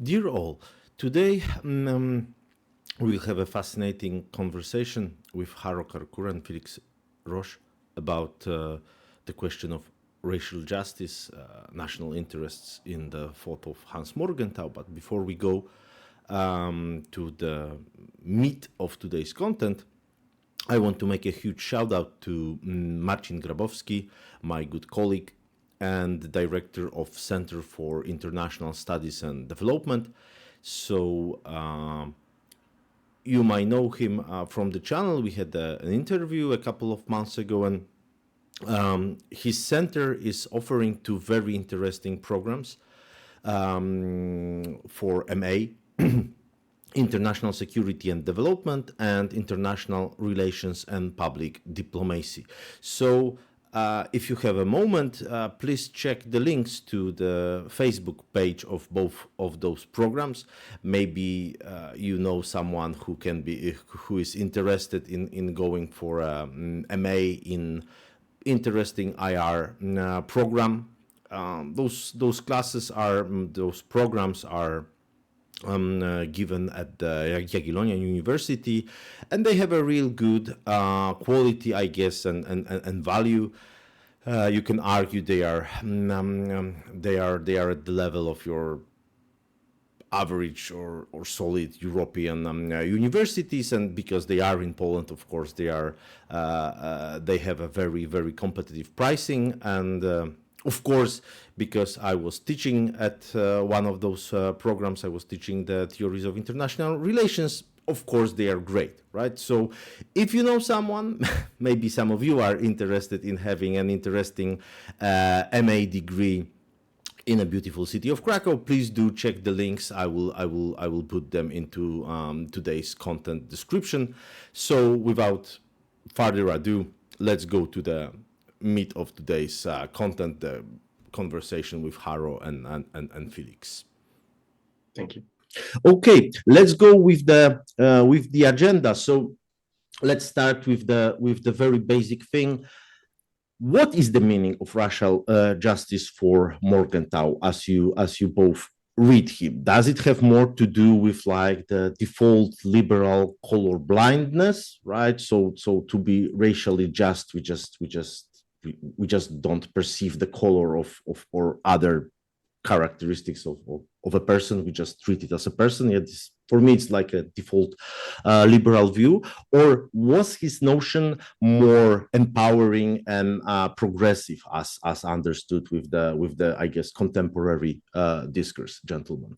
Dear all, today we'll have a fascinating conversation with Haro Karkour and Felix Rösch about the question of racial justice, national interests in the thought of Hans Morgenthau. But before we go to the meat of today's content, I want to make a huge shout out to Marcin Grabowski, my good colleague and the director of Center for International Studies and Development. So you might know him from the channel. We had an interview a couple of months ago, and his center is offering two very interesting programs for MA, International Security and Development, and International Relations and Public Diplomacy. So if you have a moment, please check the links to the Facebook page of both of those programs. Maybe you know someone who is interested in going for a MA in interesting IR program. Those programs are given at the Jagiellonian University, and they have a real good quality, I guess, and value. You can argue they are at the level of your average or solid European universities, and because they are in Poland, of course, they have a very competitive pricing, and of course, because I was teaching at one of those programs, I was teaching the theories of international relations. Of course, they are great, right? So if you know someone, maybe some of you are interested in having an interesting MA degree in a beautiful city of Krakow, please do check the links. I will put them into today's content description. So without further ado, let's go to the meat of today's content, the conversation with Haro and Felix. Thank you. Okay, let's go with the agenda. So let's start with the very basic thing. What is the meaning of racial justice for Morgenthau as you both read him? Does it have more to do with like the default liberal color blindness, right? So to be racially just, we just don't perceive the color of or other characteristics of a person. We just treat it as a person. Yet for me, it's like a default liberal view. Or was his notion more empowering and progressive, as understood with the I guess contemporary discourse, gentlemen?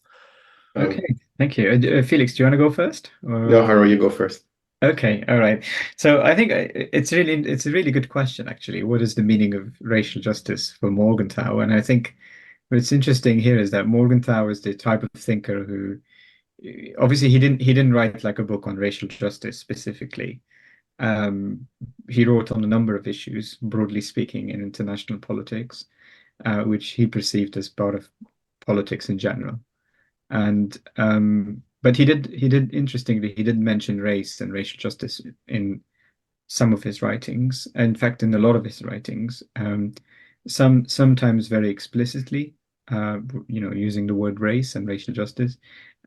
Okay, thank you. Felix, do you want to go first? No, Haro, you go first. Okay, all right. So I think it's a really good question, actually. What is the meaning of racial justice for Morgenthau? And I think what's interesting here is that Morgenthau is the type of thinker who, obviously, he didn't write like a book on racial justice specifically. He wrote on a number of issues, broadly speaking, in international politics, which he perceived as part of politics in general. And but he did interestingly, he did mention race and racial justice in some of his writings. In fact, in a lot of his writings, sometimes very explicitly, using the word race and racial justice,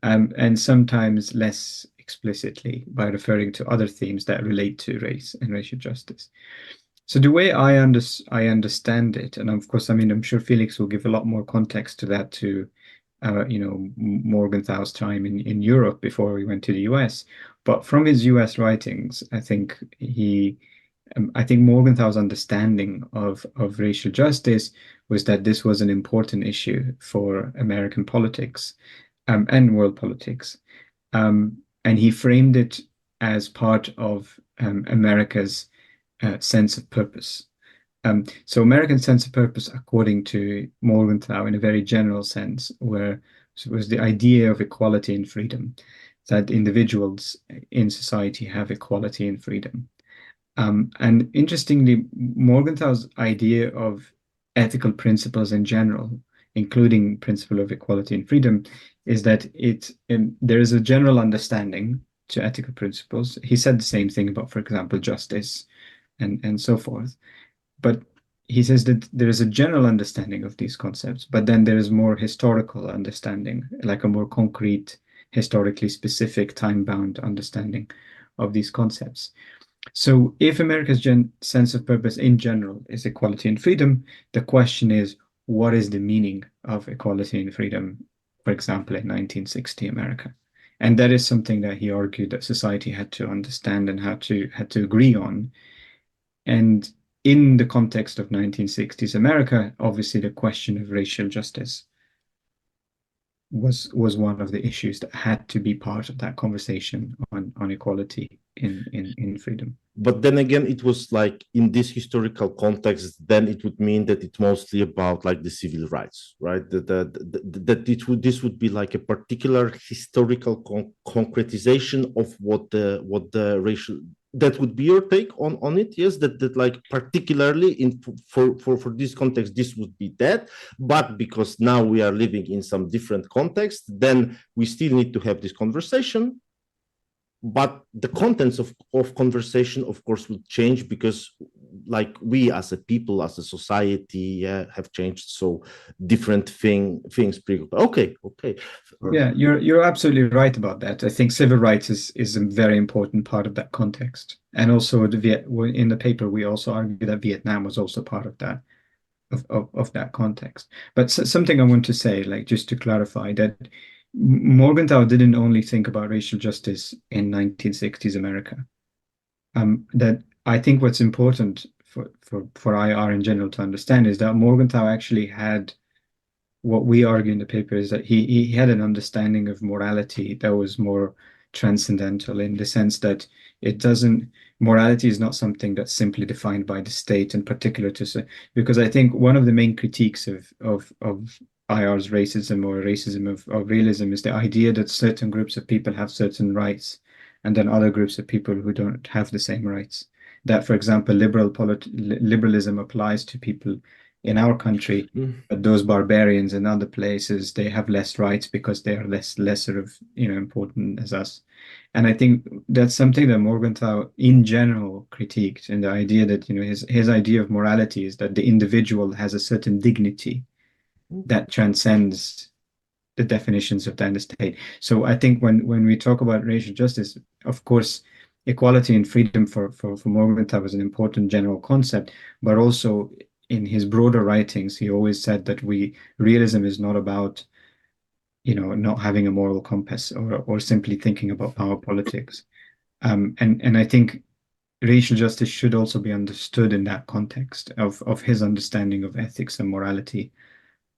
and sometimes less explicitly by referring to other themes that relate to race and racial justice. So the way I understand it, and of course, I mean, I'm sure Felix will give a lot more context to that too. Morgenthau's time in Europe before he went to the US. But from his US writings, I think Morgenthau's understanding of racial justice was that this was an important issue for American politics and world politics. And he framed it as part of America's sense of purpose. So American sense of purpose, according to Morgenthau, in a very general sense, was the idea of equality and freedom, that individuals in society have equality and freedom. And interestingly, Morgenthau's idea of ethical principles in general, including principle of equality and freedom, is that there is a general understanding to ethical principles. He said the same thing about, for example, justice and so forth. But he says that there is a general understanding of these concepts, but then there is more historical understanding, like a more concrete, historically specific, time-bound understanding of these concepts. So if America's sense of purpose in general is equality and freedom, the question is, what is the meaning of equality and freedom, for example, in 1960 America? And that is something that he argued that society had to understand and had to agree on. And in the context of 1960s America, obviously the question of racial justice was one of the issues that had to be part of that conversation on equality in freedom. But then again, it was like in this historical context, then it would mean that it's mostly about like the civil rights, right? That this would be like a particular historical concretization of what the racial, that would be your take on it. Yes, that like particularly in for this context, this would be that. But because now we are living in some different context, then we still need to have this conversation. But the contents of conversation, of course, will change because like we as a people, as a society, have changed. So different things. Okay. Yeah, you're absolutely right about that. I think civil rights is a very important part of that context. And also in the paper, we also argue that Vietnam was also part of that of that context. But something I want to say, like just to clarify, that Morgenthau didn't only think about racial justice in 1960s America. That I think what's important for IR in general to understand is that Morgenthau actually had what we argue in the paper is that he had an understanding of morality that was more transcendental in the sense that morality is not something that's simply defined by the state in particular because I think one of the main critiques of IR's racism or racism of realism is the idea that certain groups of people have certain rights and then other groups of people who don't have the same rights. That, for example, liberalism applies to people in our country, but those barbarians in other places, they have less rights because they are lesser of important as us. And I think that's something that Morgenthau in general critiqued, and the idea that his idea of morality is that the individual has a certain dignity that transcends the definitions of the state. So I think when we talk about racial justice, of course, equality and freedom for Morgenthau was an important general concept, but also in his broader writings, he always said that realism is not about not having a moral compass or simply thinking about power politics. And I think racial justice should also be understood in that context of his understanding of ethics and morality,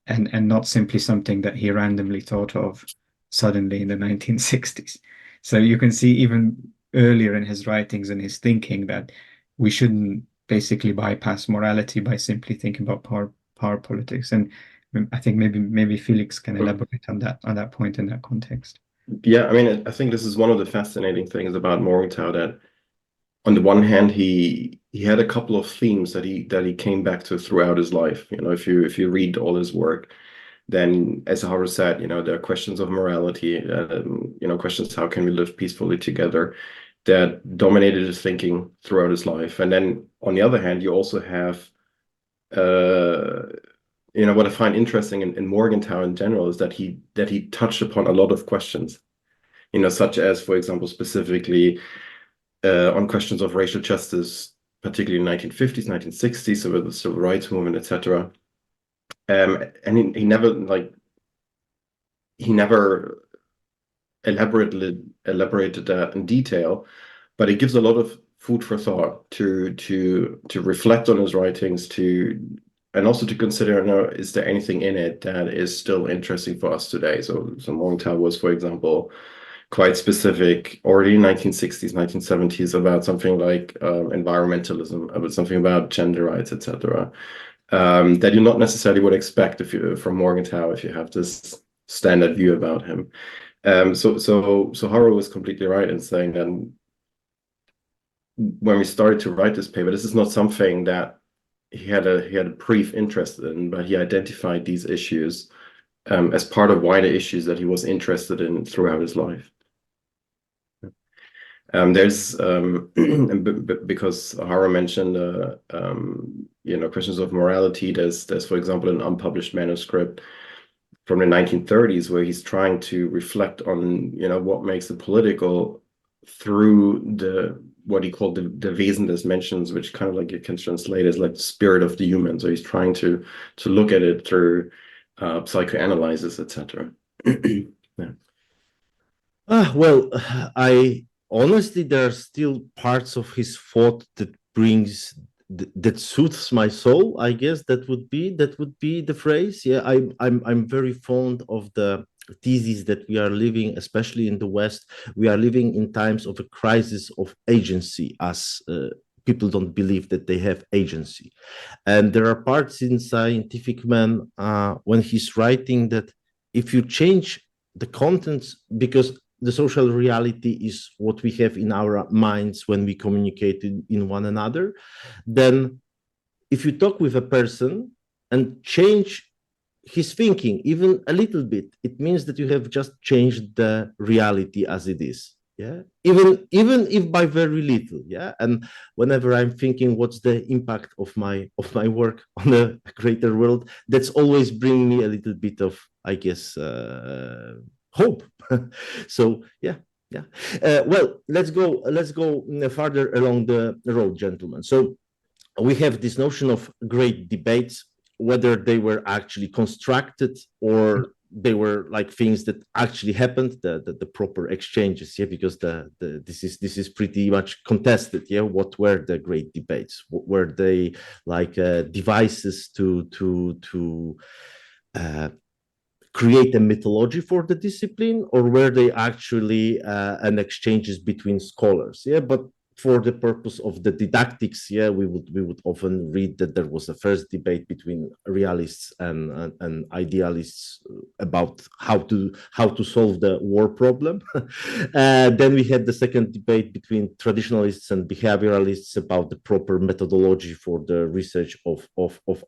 and not simply something that he randomly thought of suddenly in the 1960s. So you can see even earlier in his writings and his thinking that we shouldn't basically bypass morality by simply thinking about power politics. And I think maybe Felix can elaborate on that point in that context. Yeah, I mean, I think this is one of the fascinating things about Morgenthau, that on the one hand, he had a couple of themes that he came back to throughout his life. If you read all his work, then as Haro said, there are questions of morality, questions how can we live peacefully together, that dominated his thinking throughout his life. And then on the other hand, you also have what I find interesting in Morgenthau in general is that he touched upon a lot of questions, such as, for example, specifically on questions of racial justice, particularly in 1950s, 1960s, so with the civil rights movement, etc. And he never elaborated that in detail, but it gives a lot of food for thought to reflect on his writings, and also to consider, is there anything in it that is still interesting for us today? So Morgenthau was, for example, quite specific already in 1960s, 1970s about something like environmentalism, about something about gender rights, etc. That you not necessarily would expect from Morgenthau if you have this standard view about him. So Haro was completely right in saying that when we started to write this paper, this is not something that he had a brief interest in, but he identified these issues as part of wider issues that he was interested in throughout his life. There's because Haro mentioned questions of morality. There's for example an unpublished manuscript from the 1930s where he's trying to reflect on what makes it political through what he called the Wesen des Menschen, which kind of like you can translate as like the spirit of the human. So he's trying to look at it through psychoanalysis, etc. Yeah. Well, I honestly, there are still parts of his thought that that soothes my soul. I guess that would be the phrase. Yeah, I'm very fond of the thesis that we are living, especially in the West. We are living in times of a crisis of agency, as people don't believe that they have agency, and there are parts in Scientific Man when he's writing that if you change the contents, because the social reality is what we have in our minds when we communicate in one another, then if you talk with a person and change his thinking even a little bit, it means that you have just changed the reality as it is. Yeah, even if by very little. Yeah, and whenever I'm thinking what's the impact of my work on a greater world, that's always bring me a little bit of, I guess, hope. So yeah. Well, let's go farther along the road, gentlemen. So we have this notion of great debates, whether they were actually constructed or they were like things that actually happened, the proper exchanges. Yeah, because this is pretty much contested. Yeah, what were the great debates? Were they like devices to create a mythology for the discipline, or were they actually an exchanges between scholars? Yeah, but for the purpose of the didactics, yeah, we would often read that there was a first debate between realists and idealists about how to solve the war problem. Then we had the second debate between traditionalists and behavioralists about the proper methodology for the research of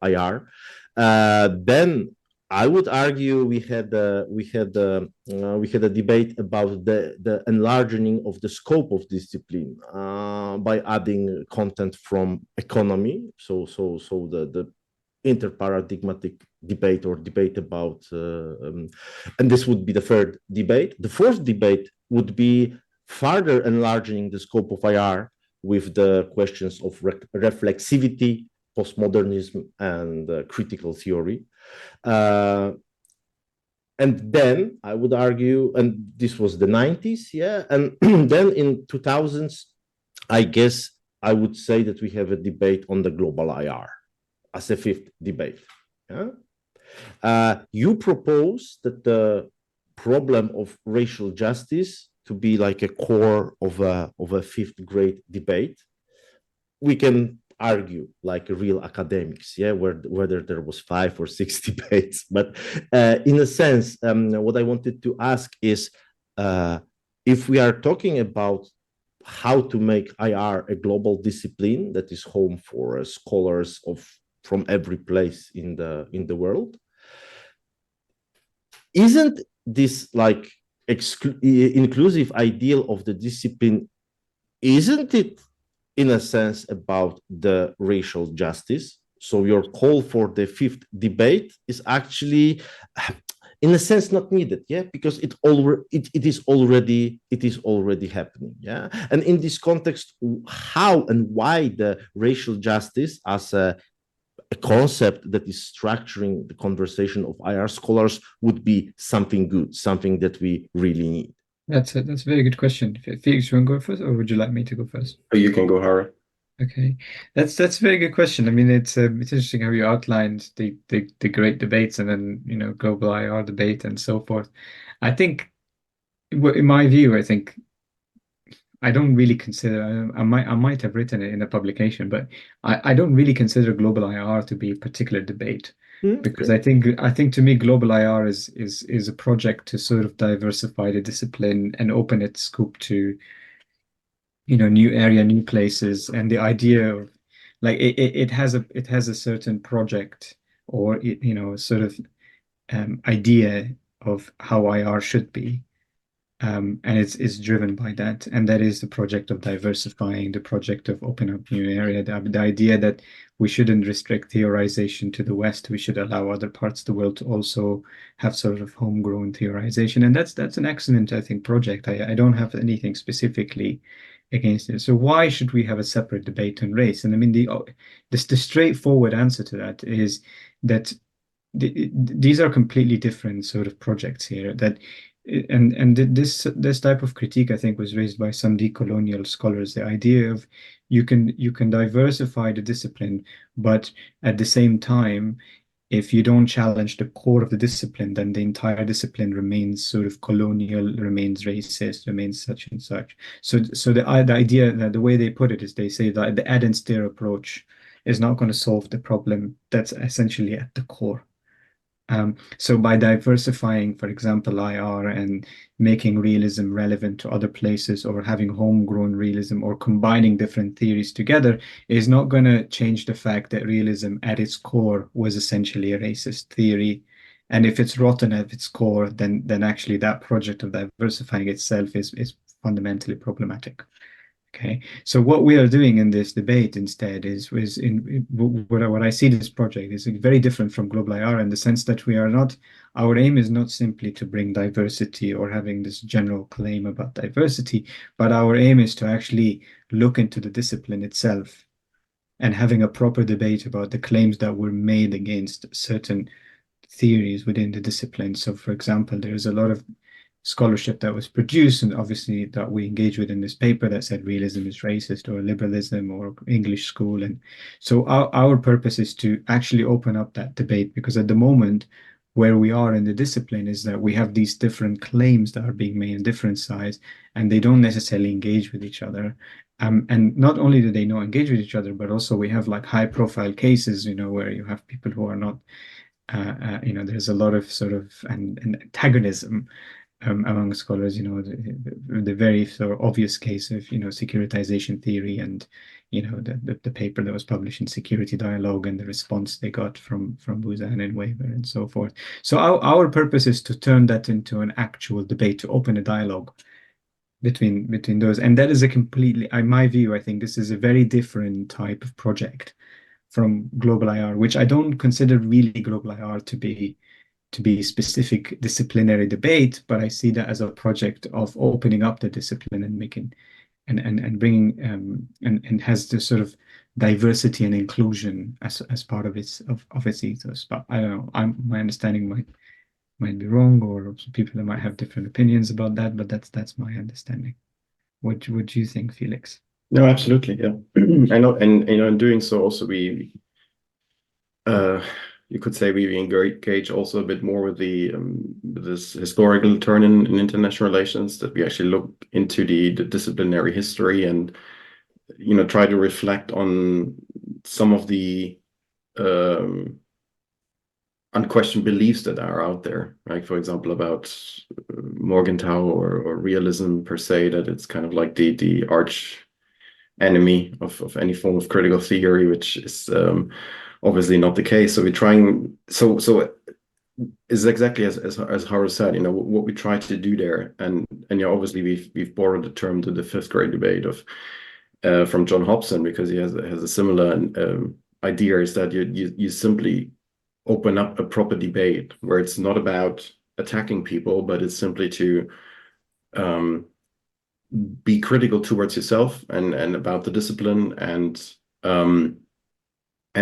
IR. Then I would argue we had a debate about the enlarging of the scope of discipline by adding content from economy. So the interparadigmatic debate or debate about, and this would be the third debate. The fourth debate would be further enlarging the scope of IR with the questions of reflexivity, postmodernism, and critical theory. And then I would argue, and this was the 90s, yeah, and then in 2000s, I guess I would say that we have a debate on the global IR as a fifth debate. Yeah? You propose that the problem of racial justice to be like a core of a fifth grade debate. We can argue like real academics, yeah, whether there was 5 or 6 debates, but in a sense, what I wanted to ask is, if we are talking about how to make IR a global discipline that is home for scholars from every place in the world, isn't this like inclusive ideal of the discipline, isn't it in a sense about the racial justice? So your call for the fifth debate is actually, in a sense, not needed, yeah, because it is already happening, yeah. And in this context, how and why the racial justice as a concept that is structuring the conversation of IR scholars would be something good, something that we really need? That's a very good question. Felix, you want to go first, or would you like me to go first? Oh, you can go, Haro. Okay, that's a very good question. I mean, it's interesting how you outlined the great debates and then global IR debate and so forth. I think, in my view, I think I don't really consider. I might have written it in a publication, but I don't really consider global IR to be a particular debate. Because I think to me global IR is a project to sort of diversify the discipline and open its scope to new area, new places, and the idea of like it has a certain project or sort of idea of how IR should be. And it's driven by that. And that is the project of diversifying, the project of opening up new area, the idea that we shouldn't restrict theorization to the West. We should allow other parts of the world to also have sort of homegrown theorization. And that's an excellent, I think, project. I don't have anything specifically against it. So why should we have a separate debate on race? And I mean, the straightforward answer to that is that these are completely different sort of projects here. This type of critique, I think, was raised by some decolonial scholars. The idea of you can diversify the discipline, but at the same time, if you don't challenge the core of the discipline, then the entire discipline remains sort of colonial, remains racist, remains such and such. So the idea that the way they put it is they say that the add and stir approach is not going to solve the problem that's essentially at the core. So by diversifying, for example, IR and making realism relevant to other places, or having homegrown realism, or combining different theories together, is not going to change the fact that realism at its core was essentially a racist theory. And if it's rotten at its core, then actually that project of diversifying itself is fundamentally problematic. Okay, so what we are doing in this debate instead is what I see this project is very different from Global IR in the sense that our aim is not simply to bring diversity or having this general claim about diversity, but our aim is to actually look into the discipline itself and having a proper debate about the claims that were made against certain theories within the discipline. So, for example, there's a lot of scholarship that was produced, and obviously that we engage with in this paper, that said realism is racist, or liberalism, or English school. And so our purpose is to actually open up that debate, because at the moment where we are in the discipline is that we have these different claims that are being made in different sides, and they don't necessarily engage with each other. And not only do they not engage with each other, but also we have like high profile cases, where you have people who are not, there's a lot of sort of an antagonism among scholars, the very sort of obvious case of, securitization theory, and, the paper that was published in Security Dialogue, and the response they got from Buzan and Weber and so forth. So our purpose is to turn that into an actual debate, to open a dialogue between those. And that is in my view, I think this is a very different type of project from Global IR, which I don't consider really Global IR to be specific disciplinary debate, but I see that as a project of opening up the discipline and making and bringing and has this sort of diversity and inclusion as part of its ethos. But I don't know, my understanding might be wrong, or people that might have different opinions about that, but that's my understanding. What would you think, Felix? No, absolutely, yeah. I know, and in doing so also we you could say we engage also a bit more with this historical turn in international relations, that we actually look into the disciplinary history and try to reflect on some of the unquestioned beliefs that are out there, right? For example, about Morgenthau or realism per se, that it's kind of like the arch enemy of any form of critical theory, which is obviously not the case. So we're trying. So is exactly as Haro said. What we try to do there, and obviously we've borrowed the term to the fifth grade debate of from John Hobson, because he has a similar idea, is that you simply open up a proper debate where it's not about attacking people, but it's simply to be critical towards yourself and about the discipline, and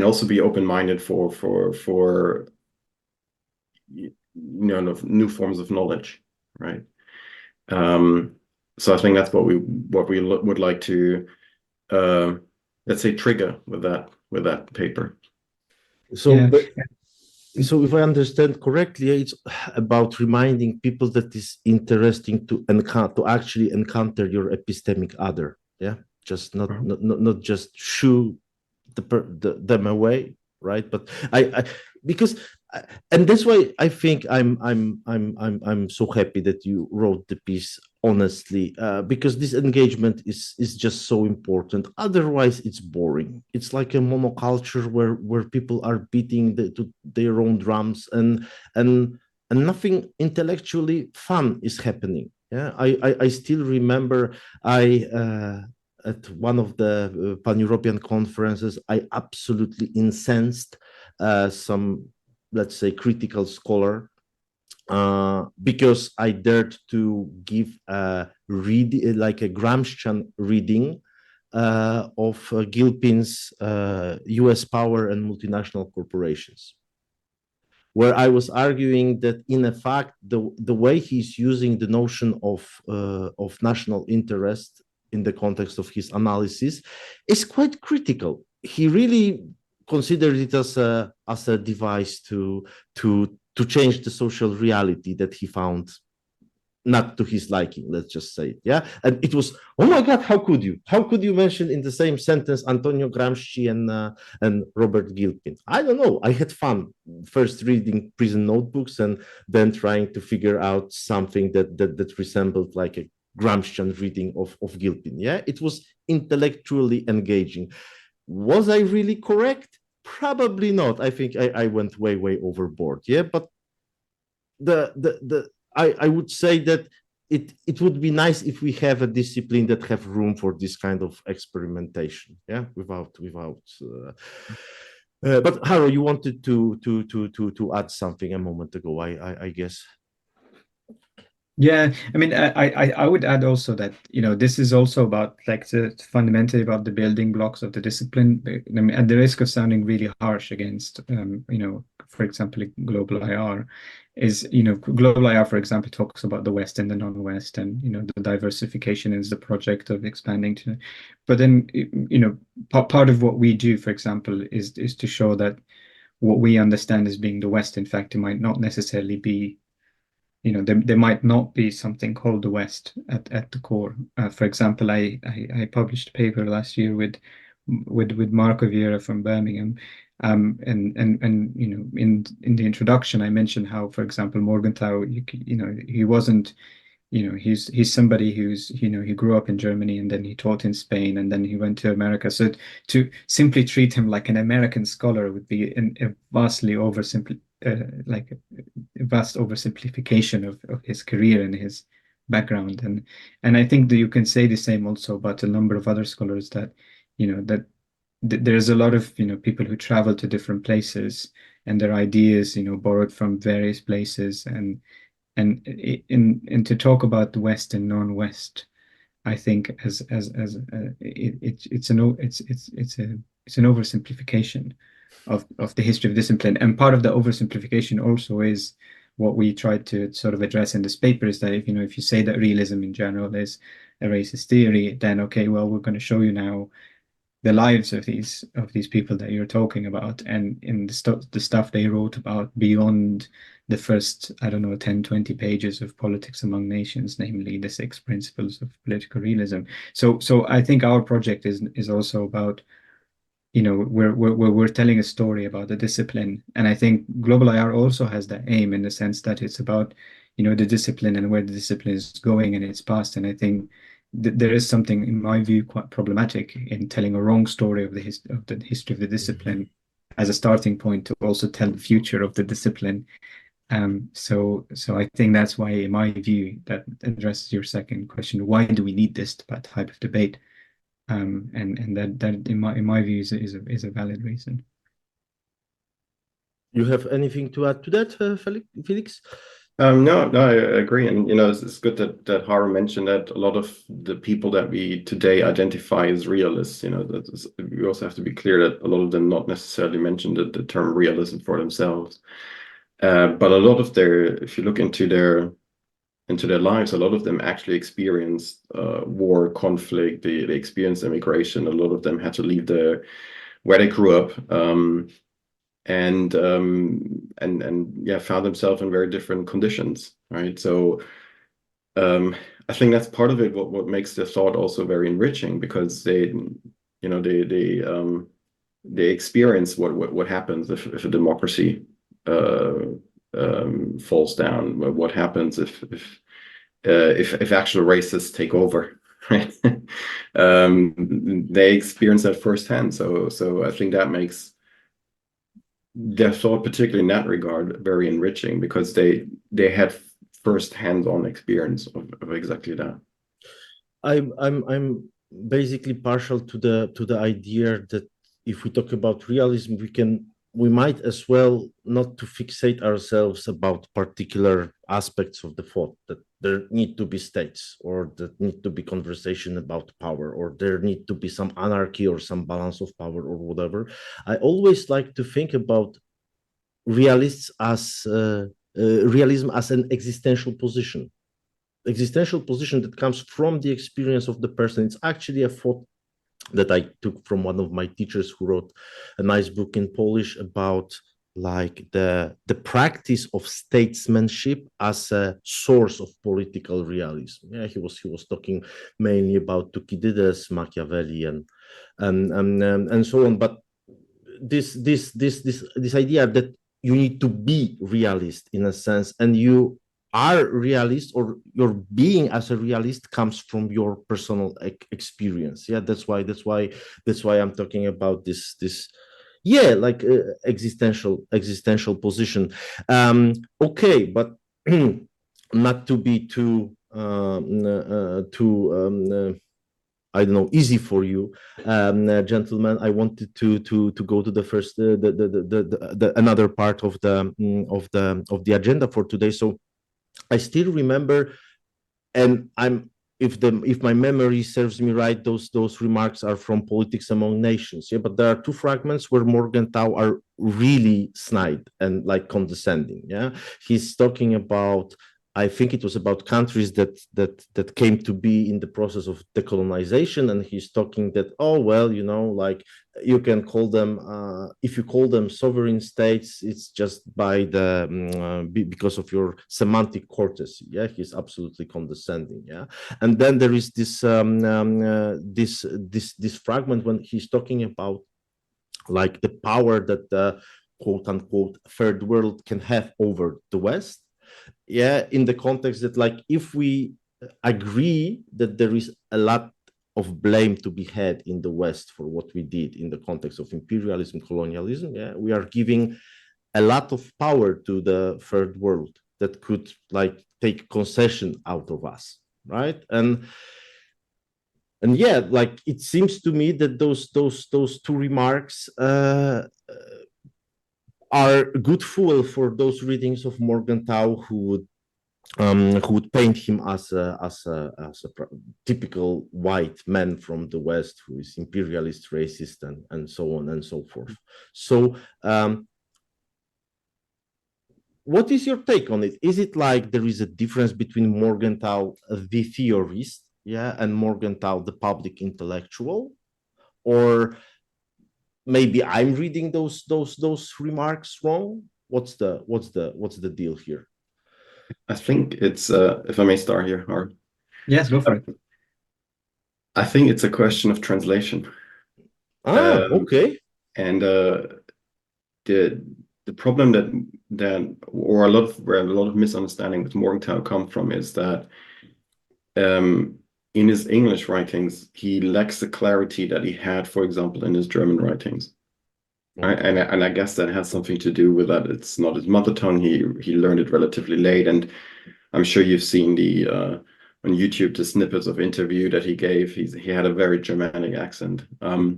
also be open-minded for new forms of knowledge, right? So I think that's what we would like to let's say trigger with that paper. So Yeah. so if I understand correctly, it's about reminding people that it's interesting to actually encounter your epistemic other, yeah, just not just shoo them away, right? But I because and that's why I think I'm so happy that you wrote the piece honestly, because this engagement is just so important. Otherwise, it's boring. It's like a monoculture where people are beating to their own drums, and nothing intellectually fun is happening. Yeah, I still remember at one of the pan-European conferences, I absolutely incensed some, let's say, critical scholar because I dared to give a like a Gramscian reading of Gilpin's U.S. Power and Multinational Corporations, where I was arguing that in fact the way he's using the notion of national interest in the context of his analysis is quite critical. He really considered it as a device to change the social reality that he found not to his liking, let's just say it. Yeah. And it was, oh my God, how could you? How could you mention in the same sentence Antonio Gramsci and Robert Gilpin? I don't know. I had fun first reading prison notebooks and then trying to figure out something that resembled like a Gramscian reading of Gilpin. Yeah. It was intellectually engaging. Was I really correct? Probably not. I think I went way overboard. Yeah. But the I would say that it would be nice if we have a discipline that have room for this kind of experimentation. Yeah, without. But Haro, you wanted to add something a moment ago. I guess. Yeah, I mean, I would add also that, this is also about like fundamentally about the building blocks of the discipline. I mean, at the risk of sounding really harsh against, for example, global IR, global IR, for example, talks about the West and the non-West, and the diversification is the project of expanding to. But then, part of what we do, for example, is to show that what we understand as being the West, in fact, it might not necessarily be. There might not be something called the West at the core. For example, I published a paper last year with Marco Vieira from Birmingham, and in the introduction I mentioned how, for example, Morgenthau, he wasn't. He's somebody who's, he grew up in Germany and then he taught in Spain and then he went to America. So to simply treat him like an American scholar would be a vastly like a vast oversimplification of his career and his background. And I think that you can say the same also about a number of other scholars that, there's a lot of, people who travel to different places and their ideas, borrowed from various places, and to talk about the West and non-West, I think it's an oversimplification of the history of discipline. And part of the oversimplification also is what we tried to sort of address in this paper, is that if you say that realism in general is a racist theory, then okay, well, we're going to show you now the lives of these people that you're talking about, and in the stuff they wrote about beyond the first, I don't know, 10, 20 pages of Politics Among Nations, namely the 6 principles of political realism. So I think our project is also about, we're telling a story about the discipline. And I think Global IR also has that aim, in the sense that it's about, the discipline and where the discipline is going in its past. And I think there is something, in my view, quite problematic in telling a wrong story of the history of the discipline as a starting point to also tell the future of the discipline. So I think that's why, in my view, that addresses your second question: why do we need this type of debate? And that in my view is a valid reason. You have anything to add to that, Felix? No, I agree. And, it's good that Haro mentioned that a lot of the people that we today identify as realists, we also have to be clear that a lot of them not necessarily mentioned the term realism for themselves. But a lot of if you look into their lives, a lot of them actually experienced war, conflict, they experienced immigration. A lot of them had to leave where they grew up. And found themselves in very different conditions, right? So I think that's part of it. What makes the thought also very enriching, because they experience what happens if a democracy falls down. What happens if actual racists take over, right? They experience that firsthand. So I think that makes their thought, particularly in that regard, very enriching, because they had first hands-on experience of exactly that. I'm basically partial to the idea that if we talk about realism, we might as well not to fixate ourselves about particular aspects of the thought, that there need to be states, or that need to be conversation about power, or there need to be some anarchy or some balance of power or whatever. I always like to think about realism as an existential position that comes from the experience of the person. It's actually a thought that I took from one of my teachers who wrote a nice book in Polish about like the practice of statesmanship as a source of political realism. Yeah, he was talking mainly about Thucydides, Machiavelli, and so on. But this idea that you need to be realist in a sense, and you are realist, or your being as a realist comes from your personal experience. Yeah, that's why I'm talking about this yeah, like existential position. Okay, but not to be too I don't know, easy for you, gentlemen. I wanted to go to the first the another part of the agenda for today. So I still remember, and if my memory serves me right, those remarks are from Politics Among Nations. Yeah, but there are two fragments where Morgenthau are really snide and like condescending. Yeah, he's talking about, I think it was about countries that came to be in the process of decolonization, and he's talking that, oh well, you know, like you can call them, if you call them sovereign states, it's just by because of your semantic courtesy. Yeah, he's absolutely condescending. Yeah, and then there is this this fragment when he's talking about like the power that the quote unquote third world can have over the West. Yeah, in the context that, like, if we agree that there is a lot of blame to be had in the West for what we did in the context of imperialism, colonialism, yeah, we are giving a lot of power to the third world that could like take concession out of us, right? And yeah, like it seems to me that those two remarks are good fuel for those readings of Morgenthau who would paint him as a typical white man from the West who is imperialist, racist, and so on and so forth. So, what is your take on it? Is it like there is a difference between Morgenthau, the theorist, yeah, and Morgenthau, the public intellectual, or maybe I'm reading those remarks wrong? What's the deal here? I think it's if I may start here, or yes, go for it. I think it's a question of translation. Okay. And the problem that or where a lot of misunderstanding with Morgenthau come from is that in his English writings he lacks the clarity that he had, for example, in his German writings. Okay. And I guess that has something to do with that. It's not his mother tongue. He learned it relatively late, and I'm sure you've seen the on YouTube the snippets of interview that he gave. He had a very Germanic accent. I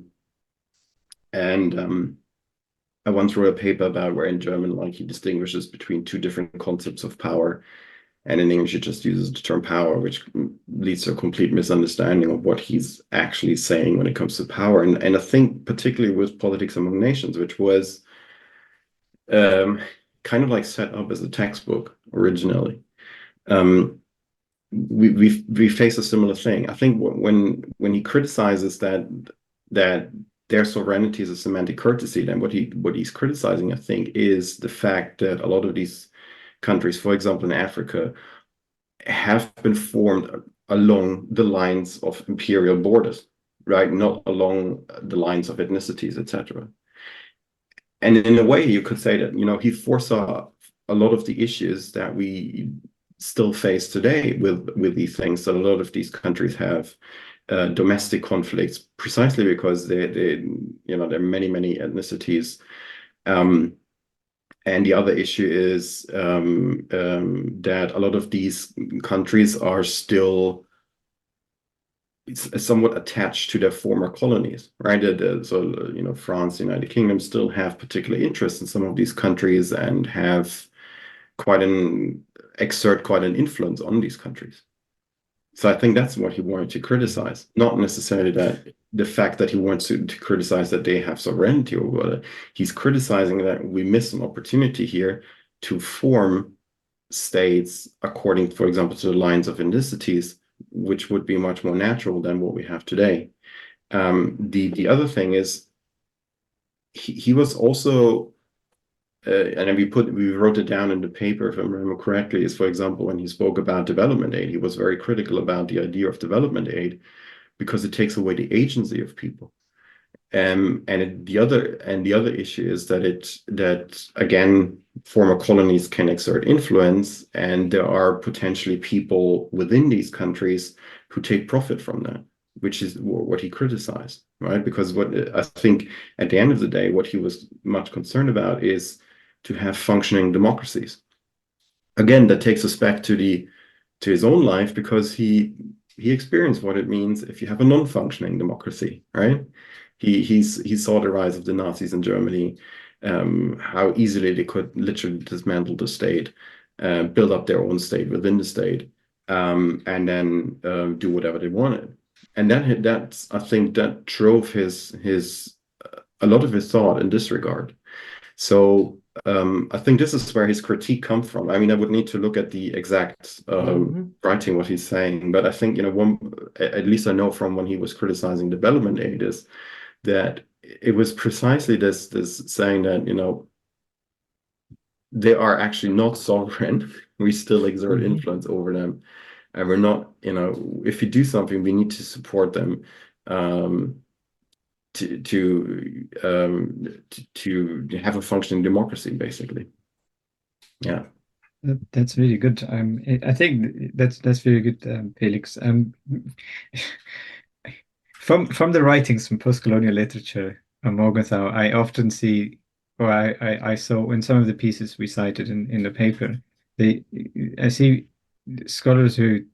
once wrote a paper about where in German, like, he distinguishes between two different concepts of power, and in English he just uses the term power, which leads to a complete misunderstanding of what he's actually saying when it comes to power. And I think particularly with Politics Among Nations, which was kind of like set up as a textbook originally, we face a similar thing. I think when he criticizes that their sovereignty is a semantic courtesy, then what he's criticizing, I think, is the fact that a lot of these countries, for example, in Africa, have been formed along the lines of imperial borders, right? Not along the lines of ethnicities, etc. And in a way, you could say that, you know, he foresaw a lot of the issues that we still face today with these things. That a lot of these countries have domestic conflicts precisely because they you know, there are many ethnicities, and And the other issue is that a lot of these countries are still somewhat attached to their former colonies, right? So, France, United Kingdom still have particular interest in some of these countries and have exert quite an influence on these countries. So I think that's what he wanted to criticize, not necessarily that the fact that he wants to criticize that they have sovereignty or whatever. He's criticizing that we missed an opportunity here to form states according, for example, to the lines of ethnicities, which would be much more natural than what we have today. The other thing is he was also and then we wrote it down in the paper, if I remember correctly, is, for example, when he spoke about development aid, he was very critical about the idea of development aid because it takes away the agency of people. The other issue is that again, former colonies can exert influence, and there are potentially people within these countries who take profit from that, which is what he criticized, right? Because what I think at the end of the day, what he was much concerned about is to have functioning democracies. Again, that takes us back to his own life, because he experienced what it means if you have a non-functioning democracy, right? He saw the rise of the Nazis in Germany, how easily they could literally dismantle the state, build up their own state within the state, and then do whatever they wanted. And that's I think that drove a lot of his thought in this regard. So I think this is where his critique comes from. I mean, I would need to look at the exact writing, what he's saying, but I think, at least I know from when he was criticizing development aid, is that it was precisely this saying that, they are actually not sovereign. We still exert influence over them, and we're not, if you do something, we need to support them to have a functioning democracy, basically. Yeah, that's really good. I think that's very good, Felix. From the writings from post-colonial literature on Morgenthau, I often see, or I saw in some of the pieces we cited in the paper, I see scholars who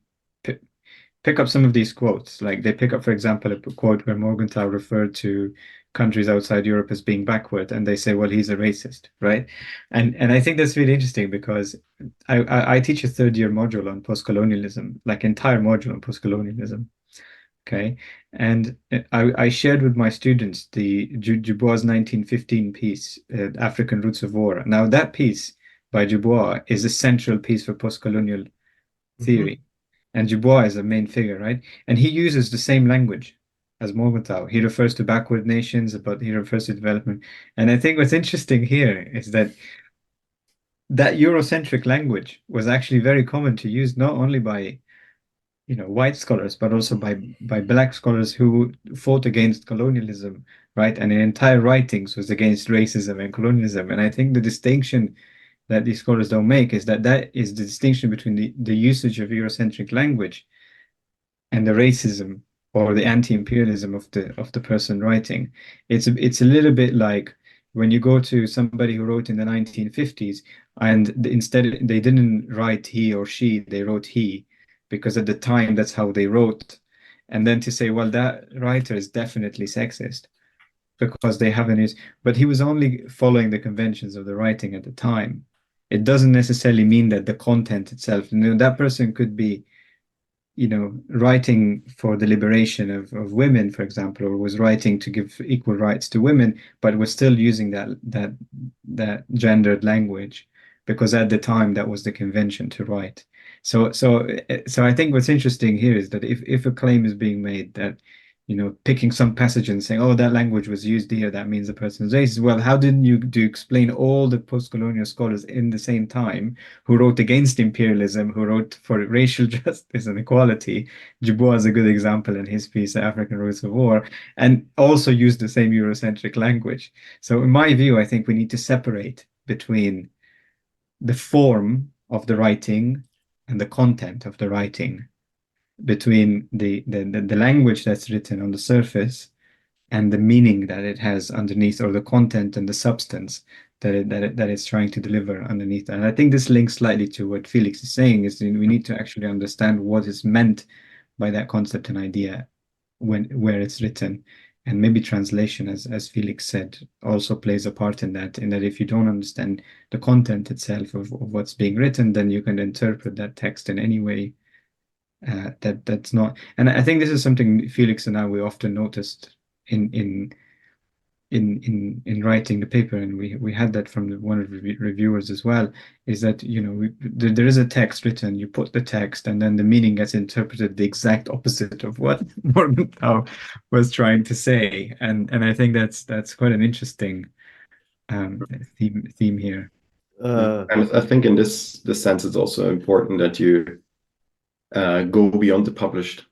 pick up some of these quotes. Like they pick up, for example, a quote where Morgenthau referred to countries outside Europe as being backward, and they say, well, he's a racist, right? And I think that's really interesting, because I teach a third-year module on post-colonialism, like entire module on post-colonialism. Okay, and I shared with my students the Dubois' 1915 piece, African Roots of War. Now, that piece by Dubois is a central piece for post-colonial theory. And Dubois is a main figure, right? And he uses the same language as Morgenthau. He refers to backward nations, but he refers to development. And I think what's interesting here is that Eurocentric language was actually very common to use, not only by white scholars, but also by black scholars who fought against colonialism, right? And their entire writings was against racism and colonialism. And I think the distinction that these scholars don't make is that is the distinction between the usage of Eurocentric language and the racism or the anti-imperialism of the person writing. It's a little bit like when you go to somebody who wrote in the 1950s, and instead they didn't write he or she, they wrote he, because at the time that's how they wrote. And then to say, well, that writer is definitely sexist because they haven't used, but he was only following the conventions of the writing at the time. It doesn't necessarily mean that the content itself, that person could be, writing for the liberation of women, for example, or was writing to give equal rights to women, but was still using that gendered language because at the time that was the convention to write. So I think what's interesting here is that if a claim is being made that picking some passage and saying, oh, that language was used here, that means the person is racist. Well, how didn't you explain all the post-colonial scholars in the same time who wrote against imperialism, who wrote for racial justice and equality? Dubois is a good example in his piece, African Roots of War, and also used the same Eurocentric language. So in my view, I think we need to separate between the form of the writing and the content of the writing, between the language that's written on the surface and the meaning that it has underneath, or the content and the substance that it's trying to deliver underneath that. And I think this links slightly to what Felix is saying, is we need to actually understand what is meant by that concept and idea where it's written. And maybe translation, as Felix said, also plays a part in that if you don't understand the content itself of what's being written, then you can interpret that text in any way that's not. And I think this is something Felix and I, we often noticed in writing the paper, and we had that from one of the reviewers as well, is that there is a text written, you put the text, and then the meaning gets interpreted the exact opposite of what Morgenthau was trying to say, and I think that's quite an interesting theme here. And I think in this sense, it's also important that you go beyond the published,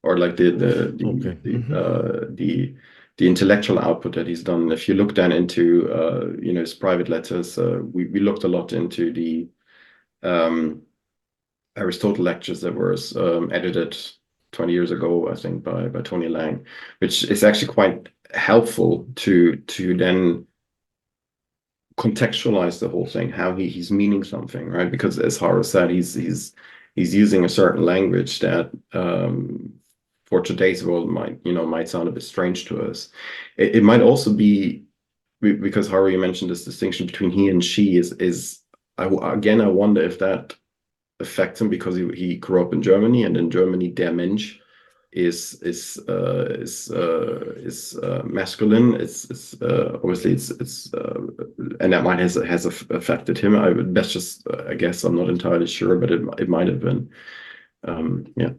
or like the intellectual output that he's done. If you look then into his private letters, we looked a lot into the Aristotle lectures that were edited 20 years ago, I think, by Tony Lang, which is actually quite helpful to then contextualize the whole thing, how he's meaning something, right? Because as Haro said, he's using a certain language that for today's world might sound a bit strange to us. It might also be because Haro, you mentioned this distinction between he and she is I wonder if that affects him because he grew up in Germany, and in Germany der Mensch is masculine. It's obviously it's and that might has affected him. That's just I guess, I'm not entirely sure, but it might have been. Yeah.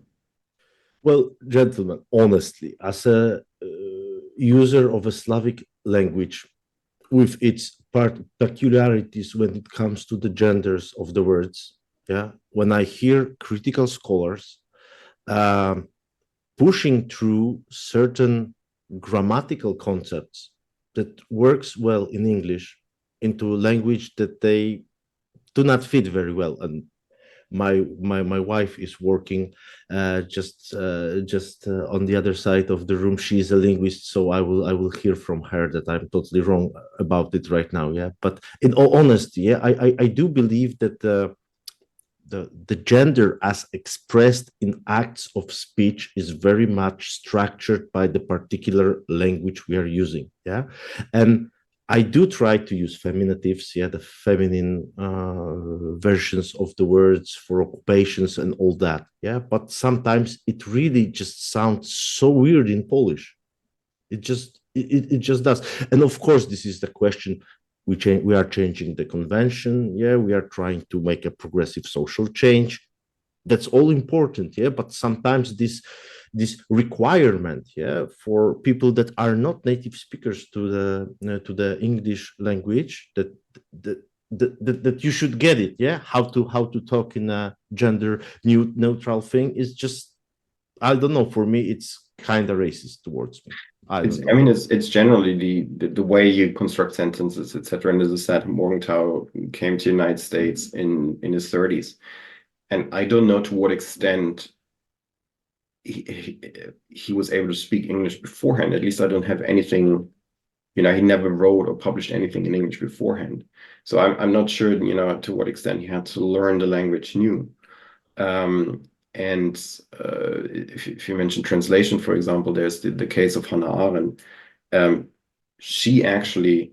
Well, gentlemen, honestly, as a user of a Slavic language with its peculiarities when it comes to the genders of the words, when I hear critical scholars pushing through certain grammatical concepts that works well in English into a language that they do not fit very well, and my wife is working just on the other side of the room. She is a linguist, so I will hear from her that I'm totally wrong about it right now. But in all honesty, I do believe that the gender as expressed in acts of speech is very much structured by the particular language we are using. And I do try to use feminatives, the feminine versions of the words for occupations and all that, but sometimes it really just sounds so weird in Polish. It just does. And of course, this is the question. We are changing the convention, we are trying to make a progressive social change. That's all important, but sometimes this requirement, for people that are not native speakers to the English language, that you should get it, how to talk in a gender neutral thing is just, I don't know, for me it's kind of racist towards me. It's generally the way you construct sentences, etc. And as I said, Morgenthau came to the United States in his 30s. And I don't know to what extent he was able to speak English beforehand. At least I don't have anything, he never wrote or published anything in English beforehand. So I'm not sure, to what extent he had to learn the language new. And if you mention translation, for example, there's the case of Hannah Arendt. She actually,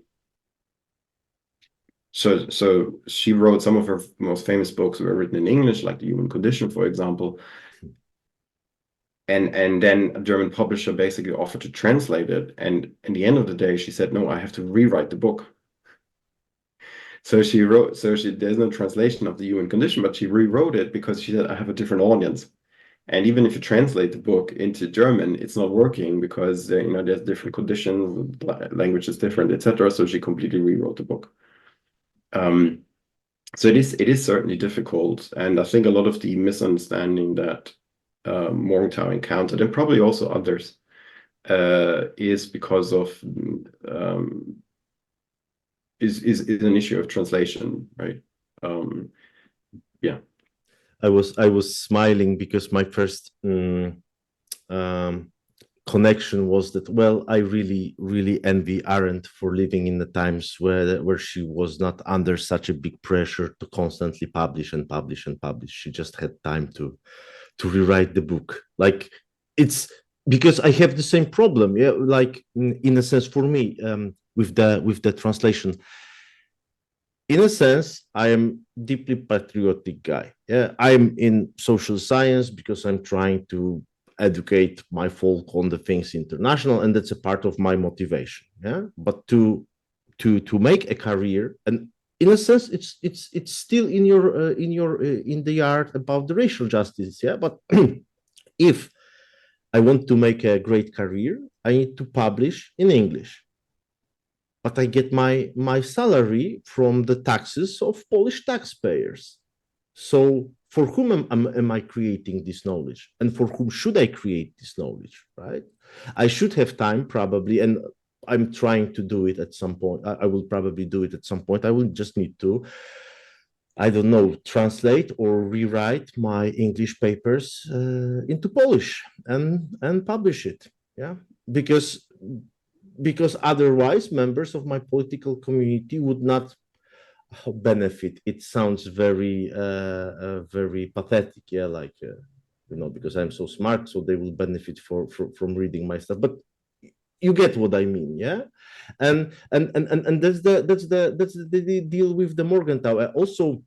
so she wrote some of her most famous books were written in English, like The Human Condition, for example. And then a German publisher basically offered to translate it. And in the end of the day, she said, no, I have to rewrite the book. So there's no translation of The Human Condition, but she rewrote it because she said, I have a different audience. And even if you translate the book into German, it's not working because there's different conditions, language is different, etc. So she completely rewrote the book. So it is certainly difficult, and I think a lot of the misunderstanding that Morgenthau encountered, and probably also others, is because of is an issue of translation, right? Yeah. I was smiling because my first connection was that, well, I really, really envy Arendt for living in the times where she was not under such a big pressure to constantly publish and publish and publish. She just had time to rewrite the book. Like, it's because I have the same problem. Yeah, like in a sense for me, with the translation. In a sense, I am deeply patriotic guy. Yeah, I'm in social science because I'm trying to educate my folk on the things international, and that's a part of my motivation. Yeah, but to make a career, and in a sense, it's still in your in the art about the racial justice. Yeah, but if I want to make a great career, I need to publish in English, but I get my salary from the taxes of Polish taxpayers. So for whom am I creating this knowledge, and for whom should I create this knowledge? Right? I should have time probably, and I'm trying to do it at some point. I will probably do it at some point. I will just need to, I don't know, translate or rewrite my English papers into Polish and publish it. Yeah, because otherwise members of my political community would not benefit. It sounds very very pathetic. Yeah, like because I'm so smart, so they will benefit from reading my stuff. But you get what I mean, yeah. And that's the deal with the Morgenthau. I also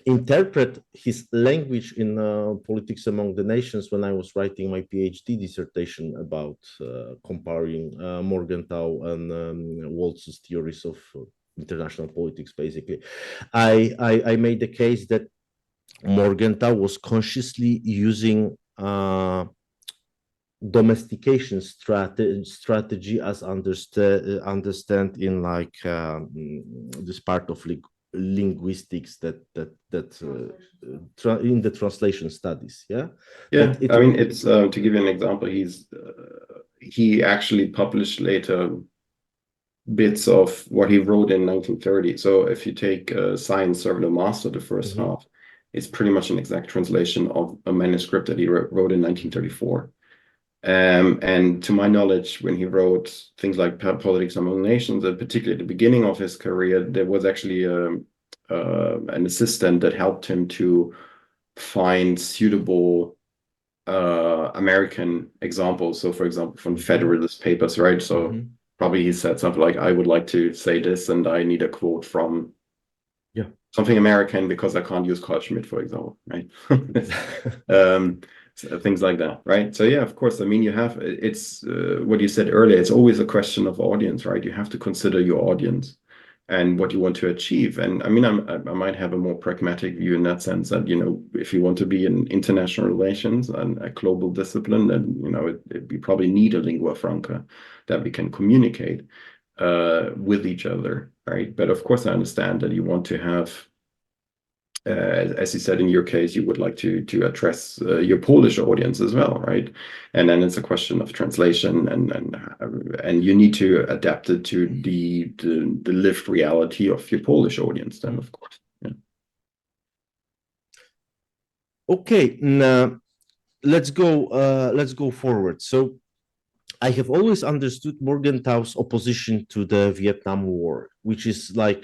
interpret his language in Politics Among the Nations when I was writing my PhD dissertation about comparing Morgenthau and Waltz's theories of international politics. Basically, I made the case that Morgenthau was consciously using domestication strategy as understand in like this part of linguistics that in the translation studies. Yeah, I mean, it's to give you an example, he actually published later bits of what he wrote in 1930. So if you take Science Servant of Master, the first half, it's pretty much an exact translation of a manuscript that he wrote in 1934. And to my knowledge, when he wrote things like Politics Among Nations, and particularly at the beginning of his career, there was actually an assistant that helped him to find suitable American examples. So, for example, from Federalist Papers, right? So probably he said something like, "I would like to say this, and I need a quote from something American because I can't use Carl Schmitt, for example," right? So things like that, right? So yeah, of course. I mean, it's what you said earlier. It's always a question of audience, right? You have to consider your audience and what you want to achieve. And I mean, I might have a more pragmatic view in that sense that, if you want to be in international relations and a global discipline, then, we probably need a lingua franca that we can communicate with each other, right? But of course, I understand that you want to have, as you said, in your case, you would like to address your Polish audience as well, right? And then it's a question of translation, and you need to adapt it to the lived reality of your Polish audience. Then, of course, yeah. Okay, now let's go forward. So, I have always understood Morgenthau's opposition to the Vietnam War, which is like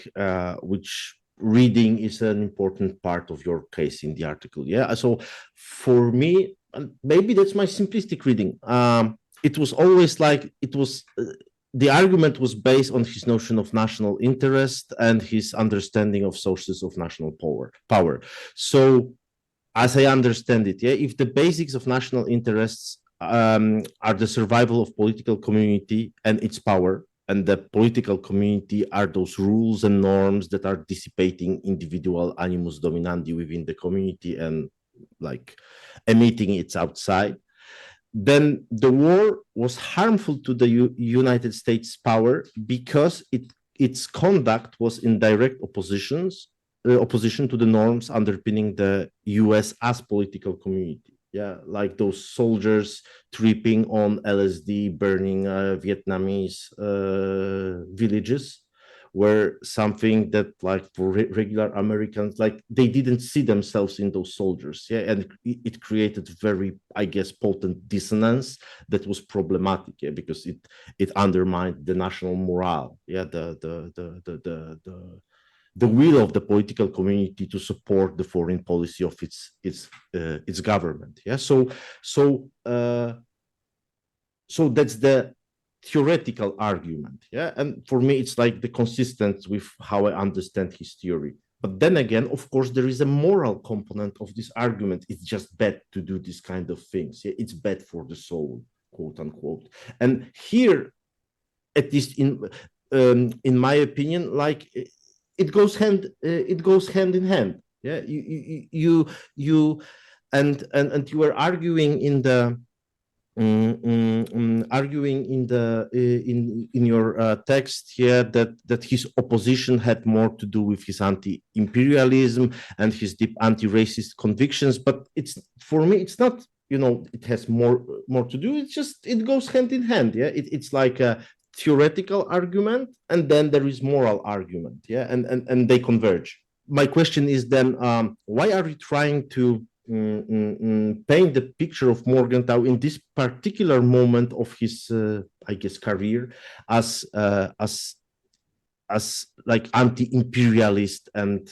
which reading is an important part of your case in the article. Yeah, so for me, maybe that's my simplistic reading. It was always like the argument was based on his notion of national interest and his understanding of sources of national power. So, as I understand it, yeah, if the basics of national interests are the survival of political community and its power, and the political community are those rules and norms that are dissipating individual animus dominandi within the community and like emitting its outside, then the war was harmful to the United States power because its conduct was in direct opposition to the norms underpinning the US as political community. Yeah, like those soldiers tripping on LSD, burning Vietnamese villages, were something that, like, for regular Americans, like, they didn't see themselves in those soldiers. Yeah, and it created very, I guess, potent dissonance that was problematic. Yeah, because it undermined the national morale. Yeah, the will of the political community to support the foreign policy of its government. Yeah, so that's the theoretical argument. Yeah, and for me it's like the consistent with how I understand his theory. But then again, of course, there is a moral component of this argument. It's just bad to do this kind of things. Yeah? It's bad for the soul, quote unquote. And here, at least in my opinion, like, it goes hand in hand. Yeah, you and you were arguing in the arguing in your text here that his opposition had more to do with his anti-imperialism and his deep anti-racist convictions. But it's, for me, it's not, it has more to do. It's just, it goes hand in hand. Yeah, it's like a theoretical argument, and then there is moral argument. Yeah, and they converge. My question is then, why are you trying to paint the picture of Morgenthau in this particular moment of his, I guess, career as like anti-imperialist, and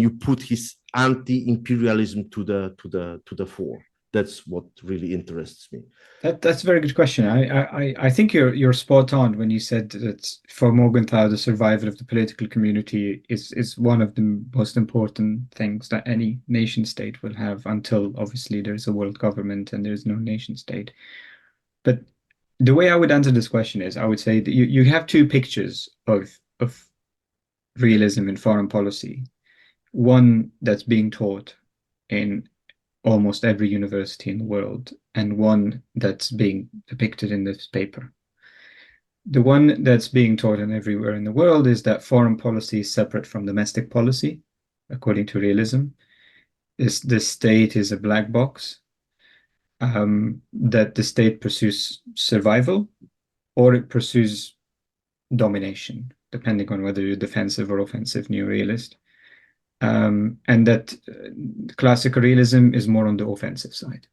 you put his anti-imperialism to the fore? That's what really interests me. That's a very good question. I think you're spot on when you said that for Morgenthau, the survival of the political community is one of the most important things that any nation state will have, until obviously there's a world government and there's no nation state. But the way I would answer this question is, I would say that you have two pictures of realism in foreign policy. One that's being taught in almost every university in the world, and one that's being depicted in this paper. The one that's being taught in everywhere in the world is that foreign policy is separate from domestic policy, according to realism. The state is a black box, that the state pursues survival or it pursues domination, depending on whether you're defensive or offensive neo-realist. And that classical realism is more on the offensive side,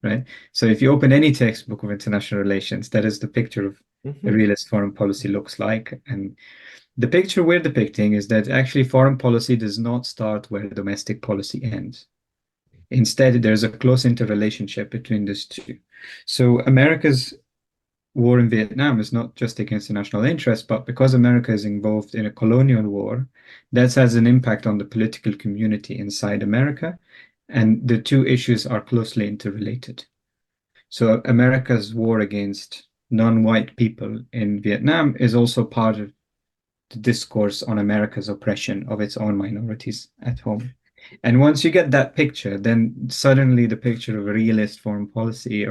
right? So if you open any textbook of international relations, that is the picture of a realist foreign policy looks like. And the picture we're depicting is that actually foreign policy does not start where domestic policy ends. Instead, there's a close interrelationship between these two. So America's war in Vietnam is not just against the national interest, but because America is involved in a colonial war, that has an impact on the political community inside America, and the two issues are closely interrelated. So America's war against non-white people in Vietnam is also part of the discourse on America's oppression of its own minorities at home. And once you get that picture, then suddenly the picture of a realist foreign policy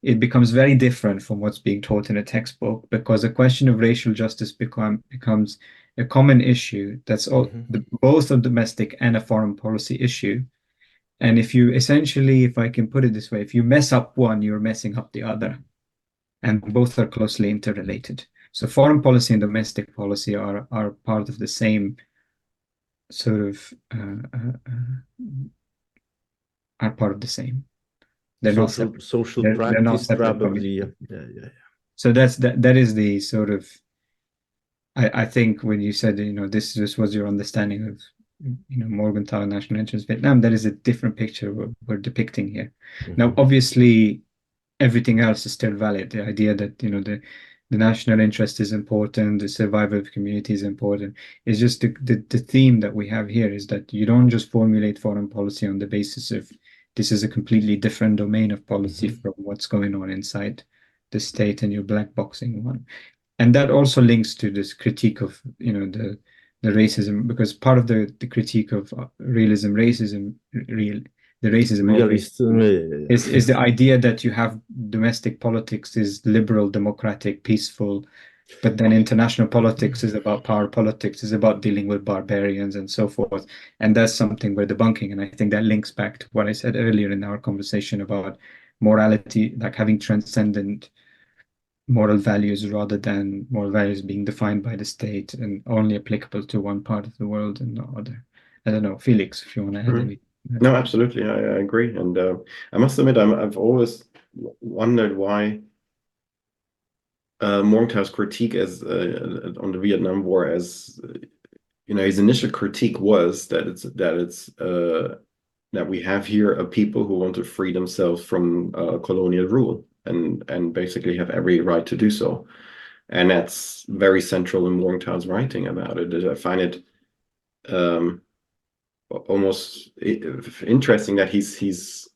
it becomes very different from what's being taught in a textbook, because the question of racial justice becomes a common issue that's both a domestic and a foreign policy issue. And if you essentially, if I can put it this way, if you mess up one, you're messing up the other. And both are closely interrelated. So foreign policy and domestic policy are part of the same sort of, are part of the same. They're social practice, probably. Yeah. So that is the sort of, I think when you said, this was your understanding of, Morgenthau national interest Vietnam, that is a different picture we're depicting here. Now, obviously, everything else is still valid. The idea that, the national interest is important, the survival of community is important. It's just the theme that we have here is that you don't just formulate foreign policy on the basis of this is a completely different domain of policy from what's going on inside the state, and you're black boxing one. And that also links to this critique of, the racism, because part of the critique of realism, is the idea that you have domestic politics is liberal, democratic, peaceful, but then international politics is about power politics, is about dealing with barbarians and so forth. And that's something we're debunking. And I think that links back to what I said earlier in our conversation about morality, like having transcendent moral values rather than moral values being defined by the state and only applicable to one part of the world and not other. I don't know, Felix, if you want to add anything. No, absolutely, I agree, and I must admit, I've always wondered why Morgenthau's critique as on the Vietnam War, as his initial critique was that we have here a people who want to free themselves from colonial rule and basically have every right to do so, and that's very central in Morgenthau's writing about it. I find it almost interesting that he's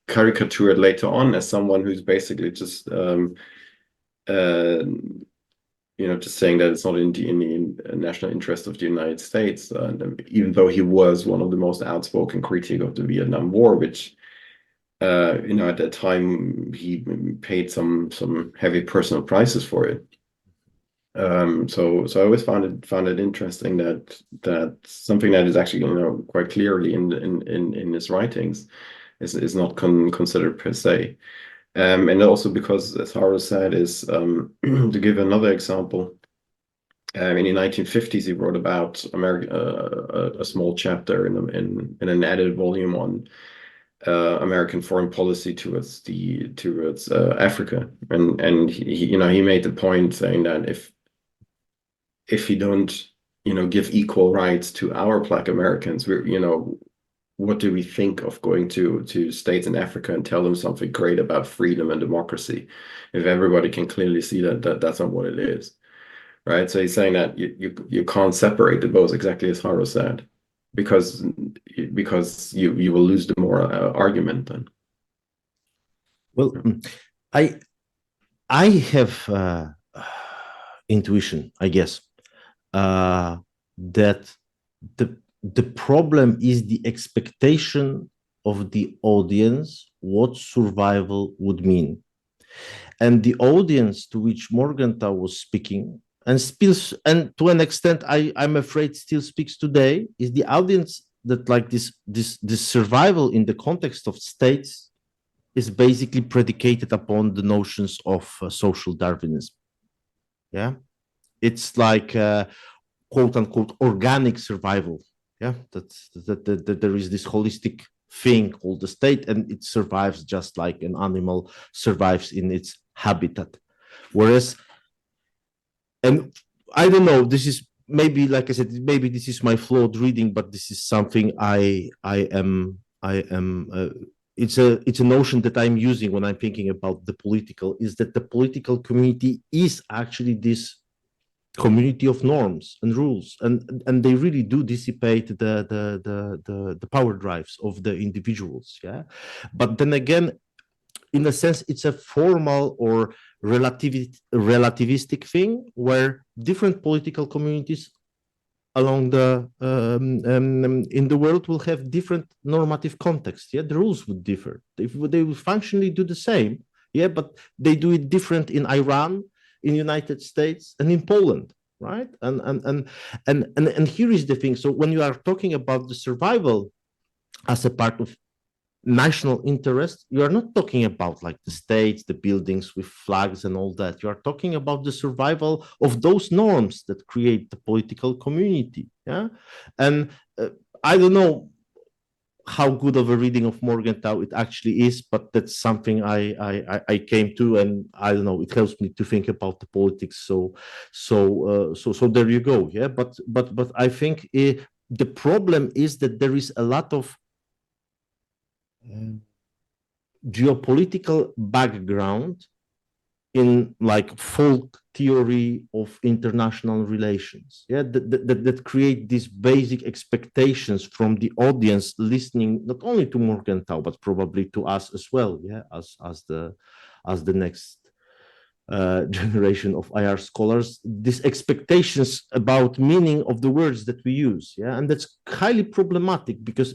caricatured later on as someone who's basically just just saying that it's not in the national interest of the United States, even though he was one of the most outspoken critic of the Vietnam War, which at that time he paid some heavy personal prices for it. So I always found it interesting that something that is actually quite clearly in his writings is not considered per se. And also because, as Haro said, is to give another example, in the 1950s he wrote about America, a small chapter in an added volume on American foreign policy towards Africa, and he made the point saying that if you don't give equal rights to our Black Americans, what do we think of going to states in Africa and tell them something great about freedom and democracy if everybody can clearly see that that's not what it is, right? So he's saying that you can't separate the both, exactly as Haro said, because you will lose the moral argument then. Well, I have intuition, I guess, that the problem is the expectation of the audience what survival would mean. And the audience to which Morgenthau was speaking, and to an extent I'm afraid still speaks today, is the audience that like this survival in the context of states is basically predicated upon the notions of social Darwinism. Yeah, it's like quote unquote organic survival. Yeah, that there is this holistic thing called the state, and it survives just like an animal survives in its habitat. Whereas, and I don't know, this is maybe, like I said, maybe this is my flawed reading, but this is something I am. It's a notion that I'm using when I'm thinking about the political, is that the political community is actually this community of norms and rules, and they really do dissipate the power drives of the individuals. Yeah, but then again, in a sense, it's a formal or relativistic thing where different political communities along the in the world will have different normative context. Yeah, the rules would differ. They will functionally do the same. Yeah, but they do it different in Iran, in United States, and in Poland, right? And here is the thing. So when you are talking about the survival as a part of national interest, you are not talking about like the states, the buildings with flags and all that. You are talking about the survival of those norms that create the political community. Yeah, and I don't know how good of a reading of Morgenthau it actually is, but that's something I came to, and I don't know, it helps me to think about the politics. So there you go. Yeah, but I think the problem is that there is a lot of geopolitical background in like folk theory of international relations, yeah, that create these basic expectations from the audience listening not only to Morgenthau but probably to us as well, yeah, as the next generation of IR scholars, these expectations about meaning of the words that we use. Yeah, and that's highly problematic because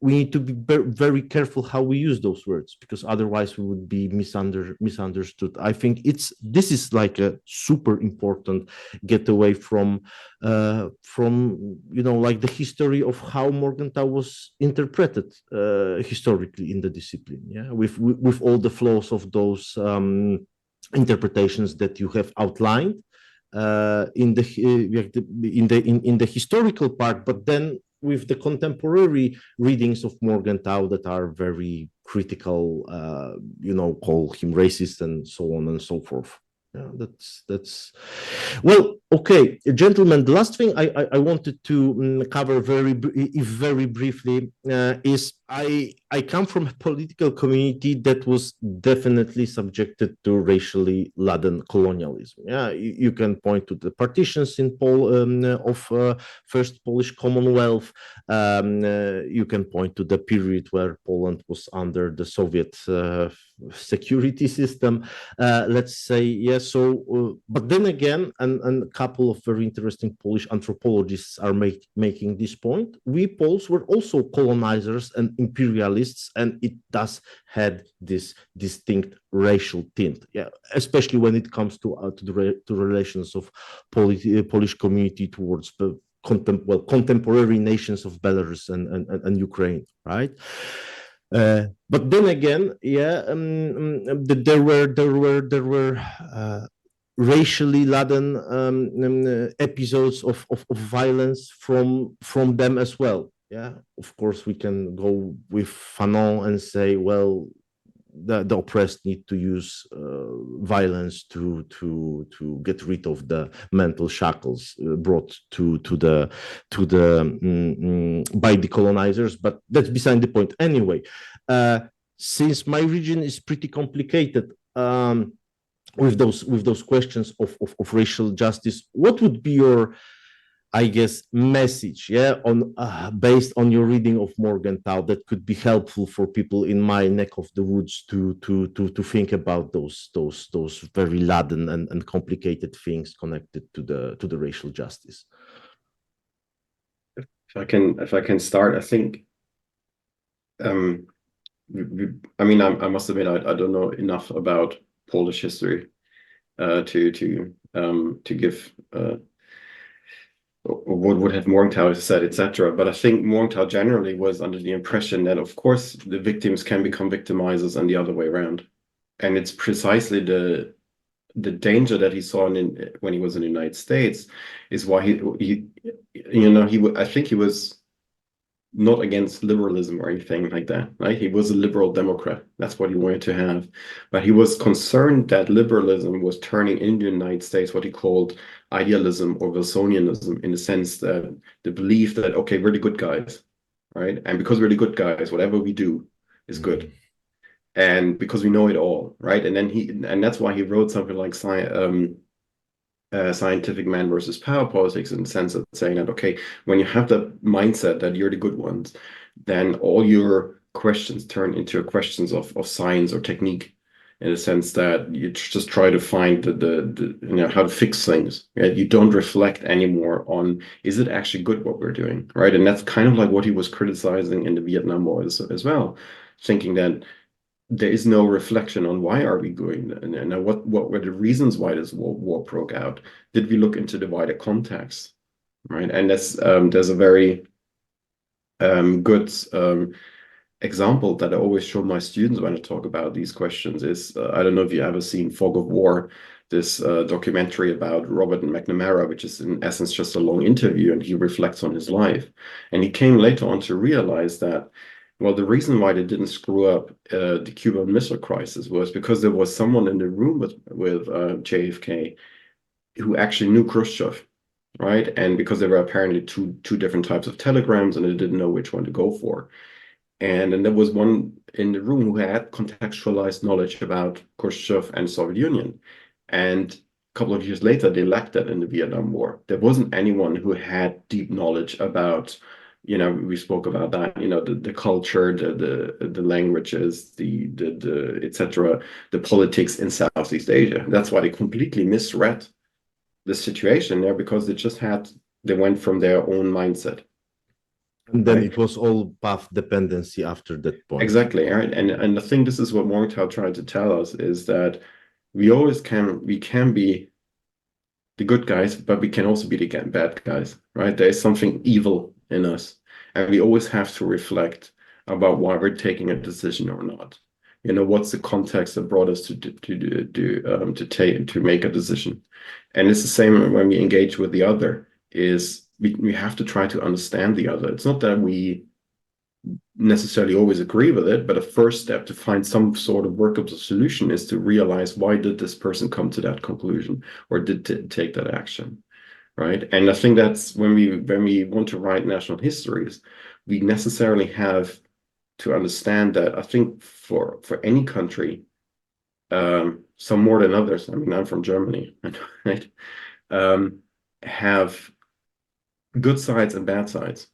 we need to be very careful how we use those words, because otherwise we would be misunderstood. I think this is like a super important getaway from like the history of how Morgenthau was interpreted historically in the discipline. Yeah, with all the flaws of those interpretations that you have outlined in the historical part, but then with the contemporary readings of Morgenthau that are very critical, call him racist and so on and so forth. Yeah, that's well, okay, gentlemen. The last thing I wanted to cover very briefly is I come from a political community that was definitely subjected to racially laden colonialism. Yeah, you can point to the partitions in First Polish Commonwealth. You can point to the period where Poland was under the Soviet security system. Let's say, yes. So, but then again, and a couple of very interesting Polish anthropologists are making this point. We Poles were also colonizers and imperialists, and it does had this distinct racial tint. Yeah, especially when it comes to the relations of Polish community towards the contemporary nations of Belarus and Ukraine, right? But then again, yeah, there were racially laden episodes of violence from them as well. Yeah, of course we can go with Fanon and say, well, the oppressed need to use violence to get rid of the mental shackles brought to the by the colonizers, but that's beside the point. Anyway, since my region is pretty complicated with those questions of racial justice, what would be your, I guess, message, yeah, on based on your reading of Morgenthau that could be helpful for people in my neck of the woods to think about those very laden and complicated things connected to the racial justice? If I can start, I think, I mean, I must admit, I don't know enough about Polish history to give what would have Morgenthau said, etc. But I think Morgenthau generally was under the impression that, of course, the victims can become victimizers and the other way around. And it's precisely the danger that he saw when he was in the United States is why I think he was not against liberalism or anything like that, right? He was a liberal Democrat. That's what he wanted to have. But he was concerned that liberalism was turning in the United States what he called idealism or Wilsonianism, in the sense that the belief that, okay, we're the good guys, right? And because we're the good guys, whatever we do is good. And because we know it all, right? And that's why he wrote something like Scientific Man versus Power Politics, in the sense of saying that, okay, when you have that mindset that you're the good ones, then all your questions turn into questions of science or technique, in the sense that you just try to find the how to fix things. Right? You don't reflect anymore on, is it actually good what we're doing, right? And that's kind of like what he was criticizing in the Vietnam War as well, thinking that there is no reflection on why are we going, and what were the reasons why this war broke out. Did we look into the wider context, right? And there's a very good example that I always show my students when I talk about these questions is, I don't know if you ever seen Fog of War, this documentary about Robert McNamara, which is in essence just a long interview, and he reflects on his life. And he came later on to realize that, well, the reason why they didn't screw up the Cuban Missile Crisis was because there was someone in the room with JFK who actually knew Khrushchev, right? And because there were apparently two different types of telegrams, and they didn't know which one to go for. And then there was one in the room who had contextualized knowledge about Khrushchev and Soviet Union. And a couple of years later, they lacked that in the Vietnam War. There wasn't anyone who had deep knowledge about, we spoke about that, the culture, the languages, the etc., the politics in Southeast Asia. That's why they completely misread the situation there, because they went from their own mindset. And then it was all path dependency after that point. Exactly, right? And I think this is what Morgenthau tried to tell us, is that we can be the good guys, but we can also be the bad guys, right? There is something evil in us, and we always have to reflect about why we're taking a decision or not. what's the context that brought us to make a decision. And it's the same when we engage with the other, is we have to try to understand the other. It's not that we necessarily always agree with it, but a first step to find some sort of workable solution is to realize, why did this person come to that conclusion or did take that action, right? And I think that's when we want to write national histories, we necessarily have to understand that. I think for any country, some more than others, I mean, I'm from Germany, right, have good sides and bad sides.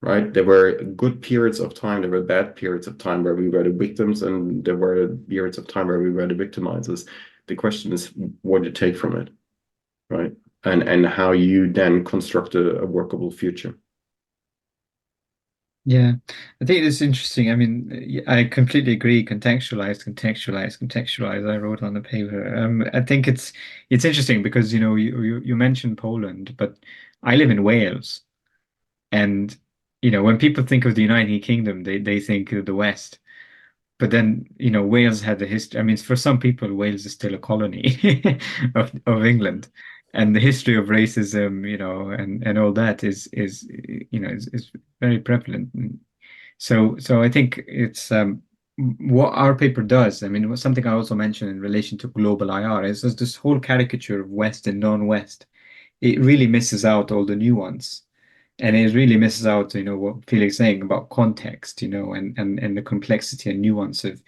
Right, there were good periods of time, there were bad periods of time where we were the victims, and there were periods of time where we were the victimizers. The question is, what you take from it, right? And how you then construct a workable future. Yeah, I think it's interesting. I mean, I completely agree. Contextualize. I wrote on the paper. I think it's interesting because you mentioned Poland, but I live in Wales, and when people think of the United Kingdom, they think of the West. But then, Wales had the history. I mean, for some people, Wales is still a colony of England, and the history of racism, and all that is very prevalent. So I think it's what our paper does. I mean, something I also mentioned in relation to global IR is this whole caricature of West and non-West. It really misses out all the nuance. And it really misses out, what Felix is saying about context, and the complexity and nuance of,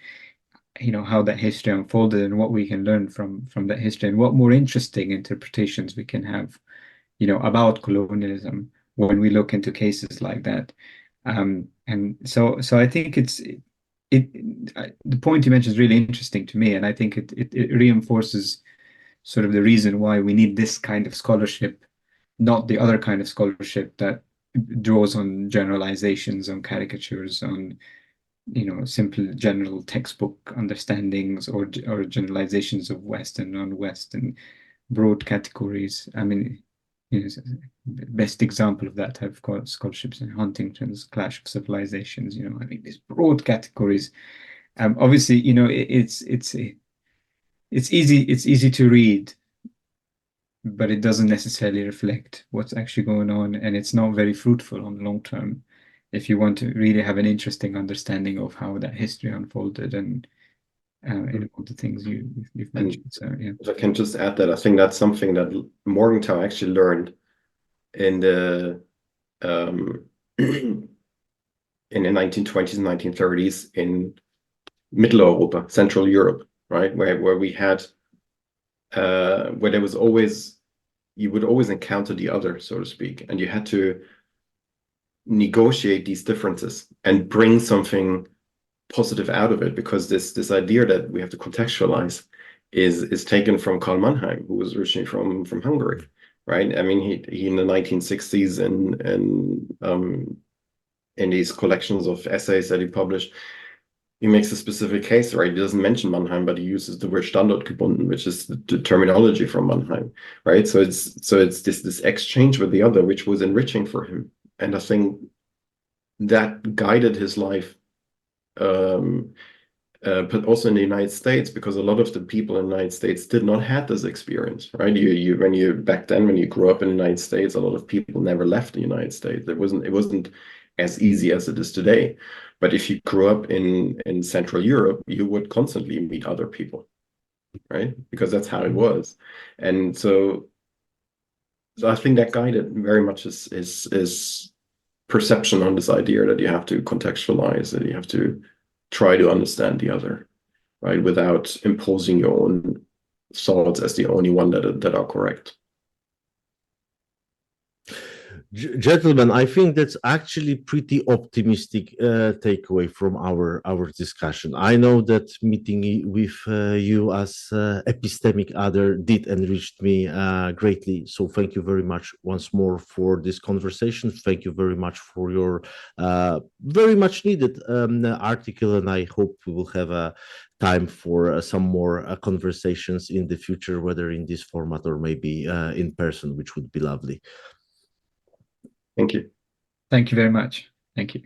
how that history unfolded and what we can learn from that history, and what more interesting interpretations we can have, about colonialism when we look into cases like that. And so I think the point you mentioned is really interesting to me, and I think it reinforces sort of the reason why we need this kind of scholarship, not the other kind of scholarship that draws on generalizations, on caricatures, on simple general textbook understandings, or generalizations of West and non-West and broad categories. I mean, the best example of that I've got scholarships in Huntington's Clash of Civilizations. I think these broad categories. Obviously, it's easy to read, but it doesn't necessarily reflect what's actually going on, and it's not very fruitful on the long term if you want to really have an interesting understanding of how that history unfolded and all the things you've mentioned. So yeah. If I can just add that, I think that's something that Morgenthau actually learned in the in the 1920s and 1930s in Mitteleuropa, Central Europe, right, where we had where there was always, you would always encounter the other, so to speak, and you had to negotiate these differences and bring something positive out of it, because this idea that we have to contextualize is taken from Karl Mannheim, who was originally from Hungary, right? I mean, he in the 1960s and in these collections of essays that he published, he makes a specific case, right? He doesn't mention Mannheim, but he uses the word Standortgebunden, which is the terminology from Mannheim, right? So it's this exchange with the other, which was enriching for him, and I think that guided his life, but also in the United States, because a lot of the people in the United States did not have this experience, right? Back then, when you grew up in the United States, a lot of people never left the United States. It wasn't as easy as it is today. But if you grew up in Central Europe, you would constantly meet other people, right? Because that's how it was. And so I think that guided very much his perception on this idea that you have to contextualize, that you have to try to understand the other, right? Without imposing your own thoughts as the only one that are correct. Gentlemen, I think that's actually pretty optimistic takeaway from our discussion. I know that meeting with you as epistemic other did enrich me greatly. So thank you very much once more for this conversation. Thank you very much for your very much needed article, and I hope we will have a time for some more conversations in the future, whether in this format or maybe in person, which would be lovely. Thank you. Thank you very much. Thank you.